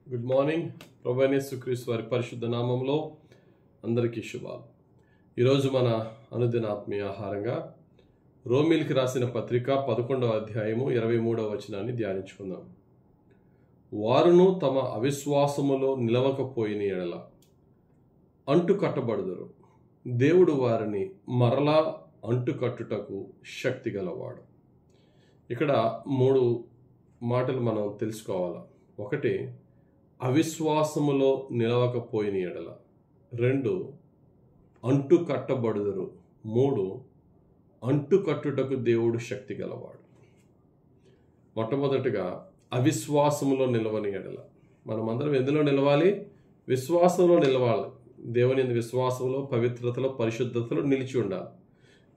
Good morning. ప్రభువైన యేసుక్రీస్తు వారి పరిశుద్ధ నామంలో అందరికీ శుభాలు. ఈరోజు మన అనుదిన ఆత్మీయ ఆహారంగా రోమీలికి రాసిన పత్రిక 11వ అధ్యాయము 23వ వచనాన్ని ధ్యానించుకుందాం. వారును తమ అవిశ్వాసములో నిలవకపోయిన ఎడల అంటుకట్టబడుదురు, దేవుడు వారిని మరలా అంటుకట్టుటకు శక్తి గలవాడు. ఇక్కడ 3 మాటలు మనం తెలుసుకోవాలి. ఒకటి, అవిశ్వాసములో నిలవకపోయిన ఎడల. 2, అంటుకట్టబడుదురు. 3, అంటుకట్టుటకు దేవుడు శక్తి గలవాడు. మొట్టమొదటిగా అవిశ్వాసములో నిలవని ఎడల. మనమందరం ఎందులో నిలవాలి? విశ్వాసంలో నిలవాలి. దేవుని యందు విశ్వాసంలో, పవిత్రతలో, పరిశుద్ధతలో నిలిచి ఉండాలి.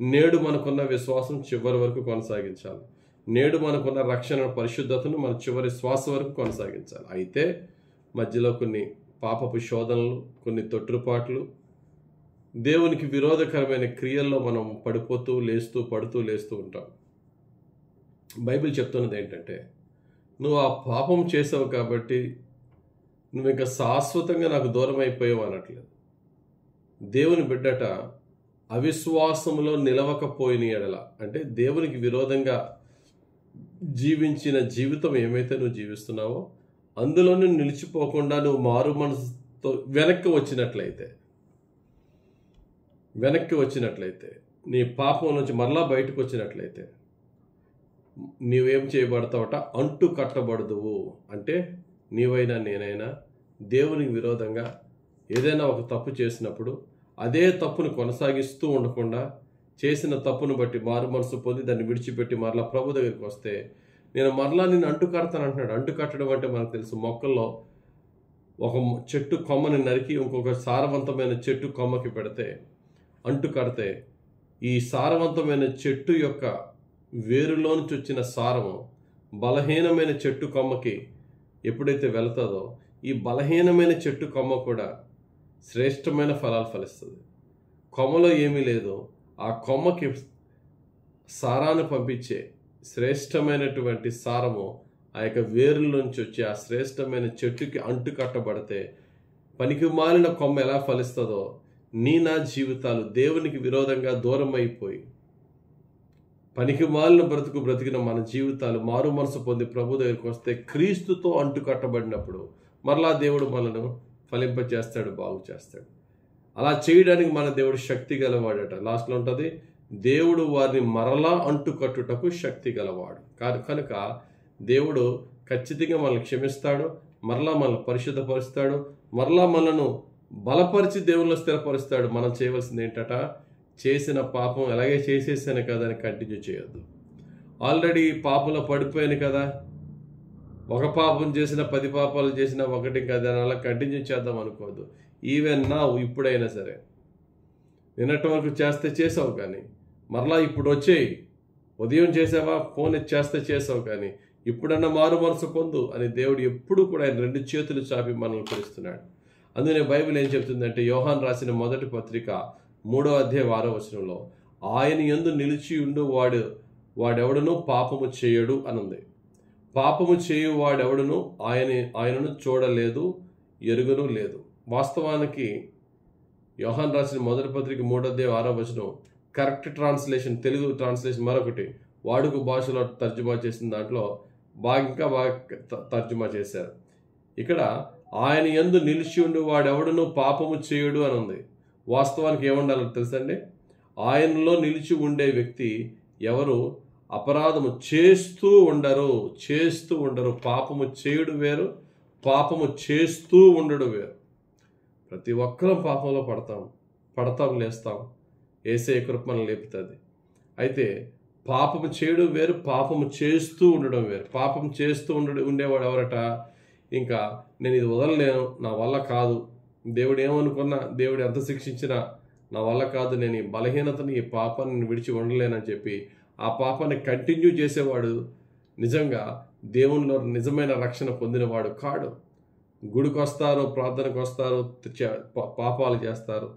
నేడు మనకున్న విశ్వాసం చివరి వరకు కొనసాగించాలి. నేడు మనకున్న రక్షణ పరిశుద్ధతను మన చివరి శ్వాస వరకు కొనసాగించాలి. అయితే మధ్యలో కొన్ని పాపపు శోధనలు, కొన్ని తొట్టుపాట్లు, దేవునికి విరోధకరమైన క్రియల్లో మనం పడిపోతూ లేస్తూ ఉంటాం. బైబిల్ చెప్తున్నది ఏంటంటే, నువ్వు ఆ పాపం చేసావు కాబట్టి నువ్వు ఇంకా శాశ్వతంగా నాకు దూరం అయిపోయావు అనట్లేదు. దేవుని బిడ్డట అవిశ్వాసములో నిలవకపోయిన ఎడల అంటే దేవునికి విరోధంగా జీవించిన జీవితం ఏమైతే నువ్వు జీవిస్తున్నావో అందులోనే నిలిచిపోకుండా నువ్వు మారు మనసుతో వెనక్కి వచ్చినట్లయితే నీ పాపం నుంచి మరలా బయటకు వచ్చినట్లయితే నీవేం చేయబడతావట? అంటు కట్టబడదువు. అంటే నీవైనా నేనైనా దేవునికి విరోధంగా ఏదైనా ఒక తప్పు చేసినప్పుడు అదే తప్పును కొనసాగిస్తూ ఉండకుండా చేసిన తప్పును బట్టి మారు మనసు పొంది దాన్ని విడిచిపెట్టి మరలా ప్రభు దగ్గరికి వస్తే నేను మరలా నిన్ను అంటు కడతాను అంటున్నాడు. అంటు కట్టడం అంటే మనకు తెలుసు, మొక్కల్లో ఒక చెట్టు కొమ్మని నరికి ఇంకొక సారవంతమైన చెట్టు కొమ్మకి పెడితే అంటు కడితే ఈ సారవంతమైన చెట్టు యొక్క వేరులో నుంచి వచ్చిన సారము బలహీనమైన చెట్టు కొమ్మకి ఎప్పుడైతే వెళుతుందో ఈ బలహీనమైన చెట్టు కొమ్మ కూడా శ్రేష్టమైన ఫలాలు ఫలిస్తుంది. కొమ్మలో ఏమీ లేదు, ఆ కొమ్మకి సారాన్ని పంపించే శ్రేష్టమైనటువంటి సారము ఆ యొక్క వేరుల నుంచి వచ్చి ఆ శ్రేష్టమైన చెట్టుకి అంటు కట్టబడితే పనికి మాలిన కొమ్మ ఎలా ఫలిస్తుందో నా జీవితాలు దేవునికి విరోధంగా దూరం అయిపోయి పనికి మాలిన బ్రతికిన మన జీవితాలు మారు మనసు పొంది ప్రభు దగ్గరికి వస్తే క్రీస్తుతో అంటు కట్టబడినప్పుడు మరలా దేవుడు మనను ఫలింపచేస్తాడు, బాగు చేస్తాడు. అలా చేయడానికి మన దేవుడు శక్తి గలవాడట. లాస్ట్లో ఉంటుంది, దేవుడు వారిని మరలా అంటుకట్టుటకు శక్తి గలవాడు. కనుక దేవుడు ఖచ్చితంగా మనల్ని క్షమిస్తాడు, మరలా మనల్ని పరిశుద్ధపరుస్తాడు, మరలా మనను బలపరిచి దేవుళ్ళు స్థిరపరుస్తాడు. మనం చేయవలసింది ఏంటట? చేసిన పాపం ఎలాగే చేసేసాను కదా అని కంటిన్యూ చేయొద్దు. ఆల్రెడీ పాపంలో పడిపోయాను కదా, ఒక పాపం చేసిన 10 పాపాలు చేసినా ఒకటి కదా అని అలా కంటిన్యూ చేద్దాం అనుకోవద్దు. ఈవెన్ నా ఇప్పుడైనా సరే, నిన్నటి వరకు చేసావు కానీ మరలా ఇప్పుడు వచ్చేయి. ఉదయం చేసావా, ఫోన్ చేసావు కానీ ఇప్పుడన్నా మారు మనసు పొందు అని దేవుడు ఎప్పుడు కూడా ఆయన 2 చేతులు చాపి మనల్ని పిలుస్తున్నాడు. అందుకనే బైబిల్ ఏం చెప్తుందంటే, యోహాను రాసిన మొదటి పత్రిక 3వ అధ్యాయం 6వ వచనంలో ఆయన యందు నిలిచి ఉండు వాడెవడనూ పాపము చేయడు అనుంది. పాపము చేయువాడెవడను ఆయనను చూడలేదు, ఎరుగను లేదు. వాస్తవానికి యోహాను రాసిన మొదటి పత్రిక 3వ అధ్యాయం 6వ వచనం కరెక్ట్ ట్రాన్స్లేషన్, తెలుగు ట్రాన్స్లేషన్ మరొకటి వాడుక భాషలో తర్జుమా చేసిన దాంట్లో ఇంకా బాగా తర్జుమా చేశారు. ఇక్కడ ఆయన యందు నిలిచి ఉండి వాడెవడను పాపము చేయడు అని ఉంది. వాస్తవానికి ఏముండాలో తెలుసండి? ఆయనలో నిలిచి ఉండే వ్యక్తి ఎవరు అపరాధము చేస్తూ ఉండరు. పాపము చేయుడు వేరు, పాపము చేస్తూ ఉండడు వేరు. ప్రతి ఒక్కరం పాపంలో పడతాం లేస్తాం. యేసయ్య కృప మనల్ని లేపుతుంది. అయితే పాపము చేయడం వేరు, పాపము చేస్తూ ఉండడం వేరు. పాపం చేస్తూ ఉండేవాడు ఎవరట? ఇంకా నేను ఇది వదలలేను, నా వల్ల కాదు, దేవుడు ఏమనుకున్నా, దేవుడు ఎంత శిక్షించినా నా వల్ల కాదు, నేను ఈ బలహీనతని, ఈ పాపాన్ని విడిచి ఉండలేనని చెప్పి ఆ పాపాన్ని కంటిన్యూ చేసేవాడు నిజంగా దేవునిలో నిజమైన రక్షణ పొందినవాడు కాడు. గుడికి వస్తారు, ప్రార్థనకు వస్తారు, పాపాలు చేస్తారు.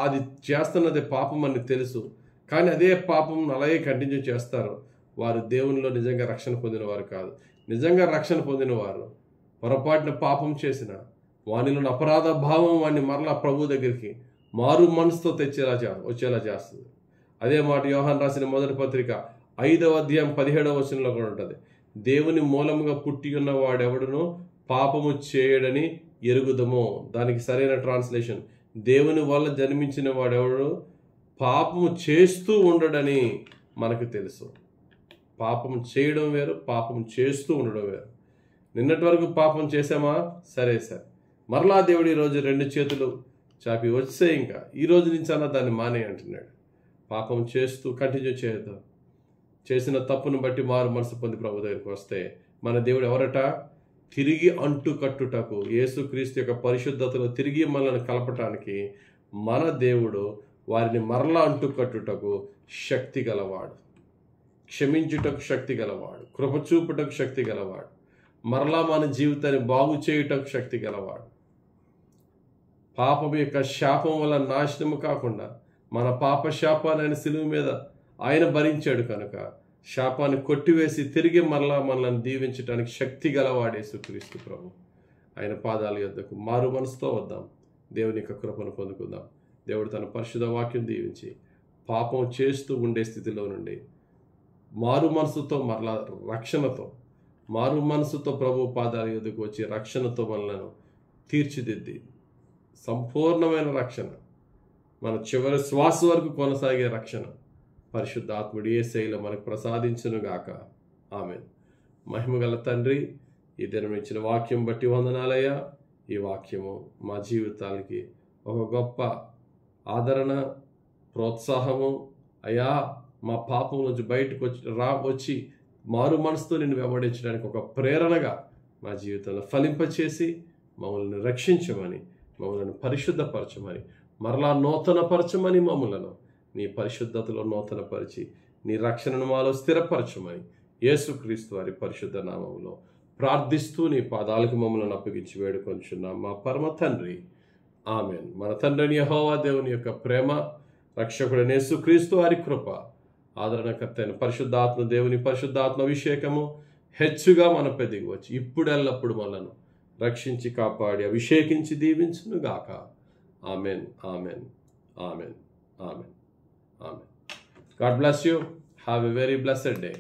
అది చేస్తున్నది పాపం అని తెలుసు, కానీ అదే పాపం అలాగే కంటిన్యూ చేస్తారు. వారు దేవునిలో నిజంగా రక్షణ పొందినవారు కాదు. నిజంగా రక్షణ పొందినవారు పొరపాటున పాపం చేసిన వానిలోని అపరాధ భావం వాడిని మరలా ప్రభు దగ్గరికి మారు మనసుతో వచ్చేలా చేస్తుంది. అదే మాట యోహాను రాసిన మొదటి పత్రిక 5వ అధ్యాయం 17వ వచనంలో కూడా ఉంటుంది. దేవుని మూలముగా పుట్టి ఉన్న వాడెవడునో పాపము చేయడని ఎరుగుదము. దానికి సరైన ట్రాన్స్లేషన్, దేవుని వల్ల జన్మించిన వాడెవడు పాపము చేస్తూ ఉండడని మనకు తెలుసు. పాపం చేయడం వేరు, పాపం చేస్తూ ఉండడం వేరు. నిన్నటి వరకు పాపం చేసామా, సరే. మరలా దేవుడు ఈరోజు 2 చేతులు చాపి వచ్చే ఇంకా ఈ రోజు నుంచి అన్న దాన్ని మానే అంటున్నాడు. పాపం చేస్తూ కంటిన్యూ చేద్దాం. చేసిన తప్పును బట్టి మారు మనసు పొంది ప్రభు దగ్గరికి వస్తే మన దేవుడు ఎవరట? తిరిగి అంటు కట్టుటకు, యేసుక్రీస్తు యొక్క పరిశుద్ధతలో తిరిగి మనల్ని కలపటానికి మన దేవుడు వారిని మరలా అంటు కట్టుటకు శక్తి గలవాడు, క్షమించుటకు శక్తి గలవాడు, కృప చూపుటకు శక్తి గలవాడు, మరలా మన జీవితాన్ని బాగు చేయుటకు శక్తి గలవాడు. పాపం యొక్క శాపం వల్ల నాశనము కాకుండా మన పాప శాపాన్ని ఆయన సిలువ మీద ఆయన భరించాడు కనుక శాపాన్ని కొట్టివేసి తిరిగి మరలా మనల్ని దీవించడానికి శక్తి గలవాడు యేసుక్రీస్తు ప్రభు. ఆయన పాదాల యొద్దకు మారు మనసుతో వద్దాం, దేవుని యొక్క కృపను పొందుకుందాం. దేవుడు తన పరిశుద్ధ వాక్యం దీవించి పాపం చేస్తూ ఉండే స్థితిలో నుండి మారు మనసుతో మరలా రక్షణతో, మారు మనసుతో ప్రభు పాదాల యొద్దకు వచ్చి రక్షణతో మనలను తీర్చిదిద్ది సంపూర్ణమైన రక్షణ, మన చివరి శ్వాస వరకు కొనసాగే రక్షణ పరిశుద్ధ ఆత్ముడు యేసయ్యలో మనకు ప్రసాదించునుగాక. ఆమేన్. మహిమగల తండ్రి, ఈ దినం ఇచ్చిన వాక్యం బట్టి వందనాలయ్యా. ఈ వాక్యము మా జీవితాలకి ఒక గొప్ప ఆదరణ, ప్రోత్సాహము అయ్యా. మా పాపం నుంచి బయటకు వచ్చి మారు మనసుతో నిన్ను వెంబడించడానికి ఒక ప్రేరణగా మా జీవితంలో ఫలింపచేసి మమ్మల్ని రక్షించమని, మమ్మల్ని పరిశుద్ధపరచమని, మరలా నూతనపరచమని, మమ్మలను నీ పరిశుద్ధతలో నూతనపరిచి నీ రక్షణను మాలో స్థిరపరచమని యేసుక్రీస్తు వారి పరిశుద్ధ నామములో ప్రార్థిస్తూ నీ పాదాలకు మమ్మల్ని అప్పగించి వేడుకొంచున్నాం మా పరమ తండ్రి. ఆమెన్. మన తండ్రిని యెహోవా దేవుని యొక్క ప్రేమ, రక్షకుడైన యేసుక్రీస్తు వారి కృప, ఆదరణకర్త అయిన పరిశుద్ధాత్మ దేవుని పరిశుద్ధాత్మ అభిషేకము హెచ్చుగా మన పెదిగి వచ్చి ఇప్పుడెల్లప్పుడు మనను రక్షించి కాపాడి అభిషేకించి దీవించును గాక. Amen, amen, amen, amen, amen. God bless you. Have a very blessed day.